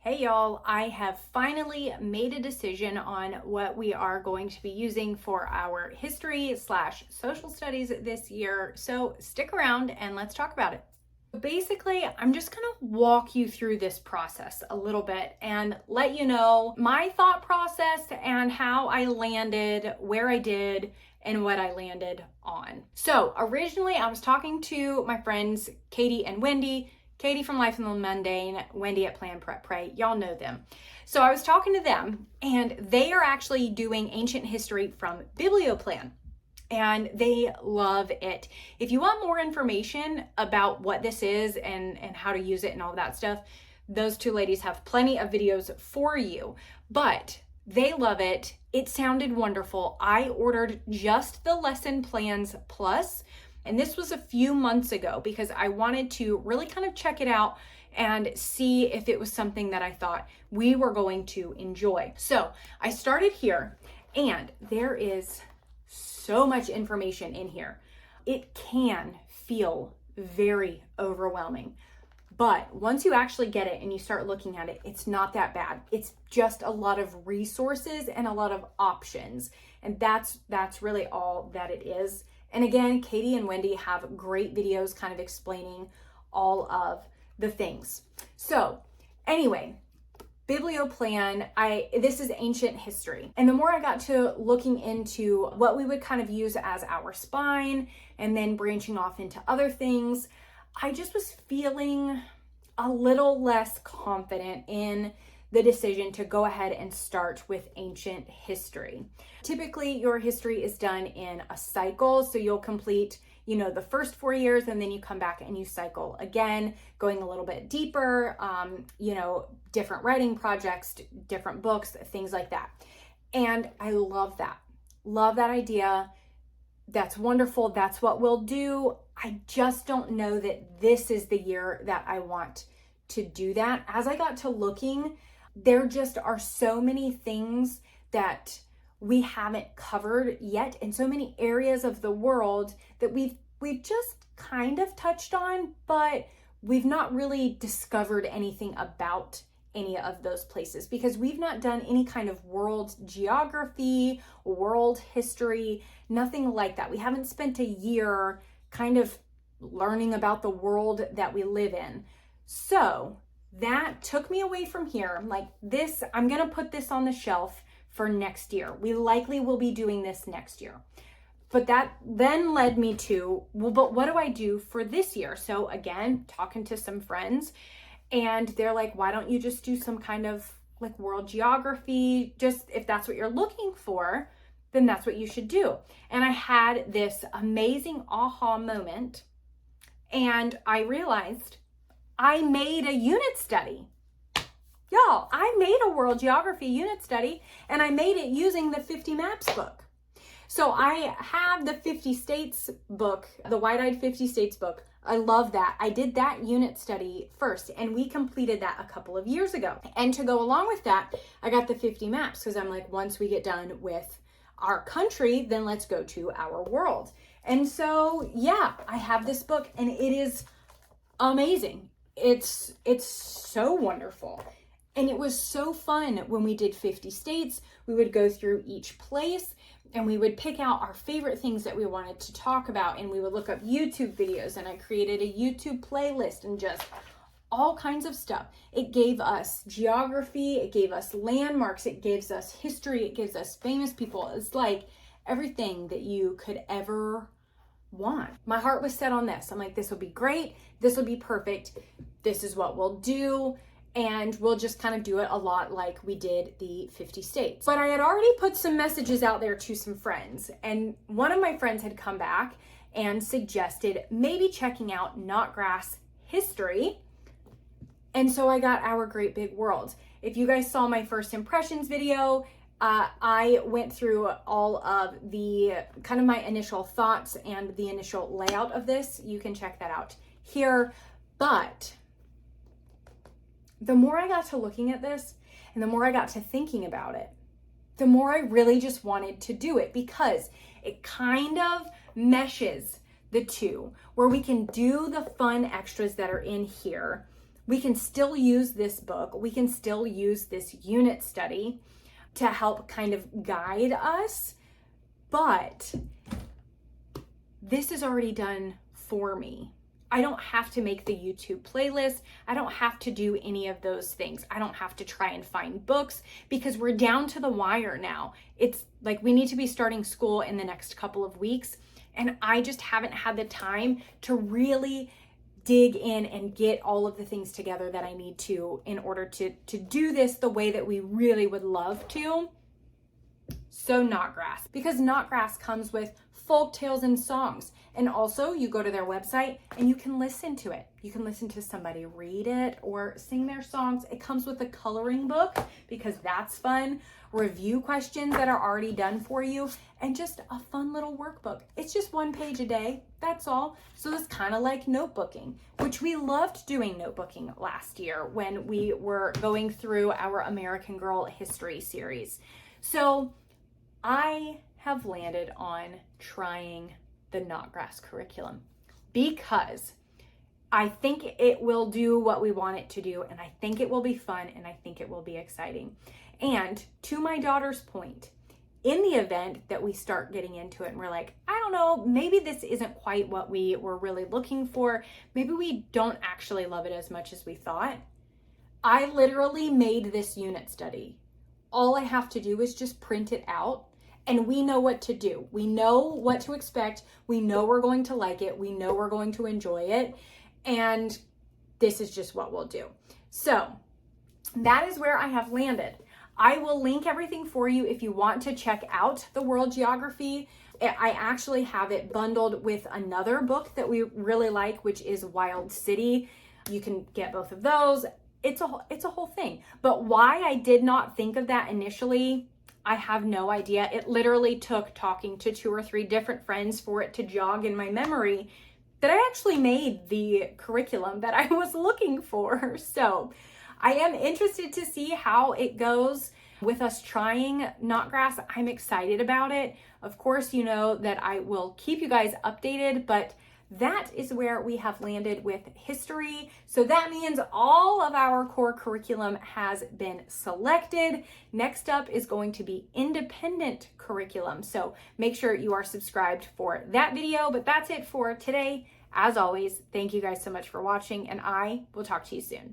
Hey y'all, I have finally made a decision on what we are going to be using for our history/social studies this year. So stick around and let's talk about it. Basically, I'm just going to walk you through this process a little bit and let you know my thought process and how I landed where I did and what I landed on. So originally I was talking to my friends, Katie and Wendy. Katie from Life in the Mundane, Wendy at Plan Prep Pray. Y'all know them. So I was talking to them and they are actually doing ancient history from Biblioplan and they love it. If you want more information about what this is and how to use it and all that stuff, those two ladies have plenty of videos for you, but they love it. It sounded wonderful. I ordered just the lesson plans plus. And this was a few months ago because I wanted to really kind of check it out and see if it was something that I thought we were going to enjoy. So I started here and there is so much information in here. It can feel very overwhelming, but once you actually get it and you start looking at it, it's not that bad. It's just a lot of resources and a lot of options. And that's really all that it is. And again, Katie and Wendy have great videos kind of explaining all of the things. So anyway, Biblioplan, this is ancient history. And the more I got to looking into what we would kind of use as our spine and then branching off into other things, I just was feeling a little less confident in the decision to go ahead and start with ancient history. Typically, your history is done in a cycle. So you'll complete, the first 4 years and then you come back and you cycle again, going a little bit deeper, different writing projects, different books, things like that. And I love that. Love that idea. That's wonderful. That's what we'll do. I just don't know that this is the year that I want to do that. As I got to looking, there just are so many things that we haven't covered yet and so many areas of the world that we've just kind of touched on, but we've not really discovered anything about any of those places because we've not done any kind of world geography, world history, nothing like that. We haven't spent a year kind of learning about the world that we live in. So that took me away from here. I'm like, I'm going to put this on the shelf for next year. We likely will be doing this next year. But that then led me to, but what do I do for this year? So again, talking to some friends and they're like, why don't you just do some kind of like world geography? Just if that's what you're looking for, then that's what you should do. And I had this amazing aha moment and I realized I made a unit study. Y'all, I made a world geography unit study and I made it using the 50 Maps book. So I have the 50 States book, the Wide-Eyed 50 States book. I love that. I did that unit study first and we completed that a couple of years ago. And to go along with that, I got the 50 Maps because I'm like, once we get done with our country, then let's go to our world. And so, yeah, I have this book and it is amazing. It's so wonderful. And it was so fun when we did 50 states. We would go through each place and we would pick out our favorite things that we wanted to talk about. And we would look up YouTube videos and I created a YouTube playlist and just all kinds of stuff. It gave us geography. It gave us landmarks. It gives us history. It gives us famous people. It's like everything that you could ever want. My heart was set on this. I'm like, this will be great. This will be perfect. This is what we'll do. And we'll just kind of do it a lot like we did the 50 states. But I had already put some messages out there to some friends. And one of my friends had come back and suggested maybe checking out Notgrass history. And so I got Our Great Big World. If you guys saw my first impressions video, I went through all of the kind of my initial thoughts and the initial layout of this. You can check that out here. But the more I got to looking at this and the more I got to thinking about it, the more I really just wanted to do it because it kind of meshes the two where we can do the fun extras that are in here we can still use this book. We can still use this unit study to help kind of guide us, but this is already done for me. I don't have to make the YouTube playlist. I don't have to do any of those things. I don't have to try and find books because we're down to the wire now. It's like we need to be starting school in the next couple of weeks, and I just haven't had the time to really dig in and get all of the things together that I need to in order to do this the way that we really would love to. So Notgrass, because Notgrass comes with folk tales and songs. And also you go to their website and you can listen to it. You can listen to somebody read it or sing their songs. It comes with a coloring book because that's fun. Review questions that are already done for you, and just a fun little workbook. It's just 1 page a day, that's all. So it's kind of like notebooking, which we loved doing notebooking last year when we were going through our American Girl history series. So I have landed on trying the Notgrass curriculum because I think it will do what we want it to do, and I think it will be fun, and I think it will be exciting. And to my daughter's point, in the event that we start getting into it and we're like, I don't know, maybe this isn't quite what we were really looking for, maybe we don't actually love it as much as we thought, I literally made this unit study. All I have to do is just print it out, and we know what to do. We know what to expect. We know we're going to like it. We know we're going to enjoy it. And this is just what we'll do. So that is where I have landed. I will link everything for you if you want to check out the world geography. I actually have it bundled with another book that we really like, which is Wild City. You can get both of those. It's a whole thing. But why I did not think of that initially, I have no idea. It literally took talking to 2 or 3 different friends for it to jog in my memory that I actually made the curriculum that I was looking for. So I am interested to see how it goes with us trying Notgrass. I'm excited about it. Of course, you know that I will keep you guys updated, but that is where we have landed with history. So that means all of our core curriculum has been selected. Next up is going to be independent curriculum. So make sure you are subscribed for that video, but that's it for today. As always, thank you guys so much for watching, and I will talk to you soon.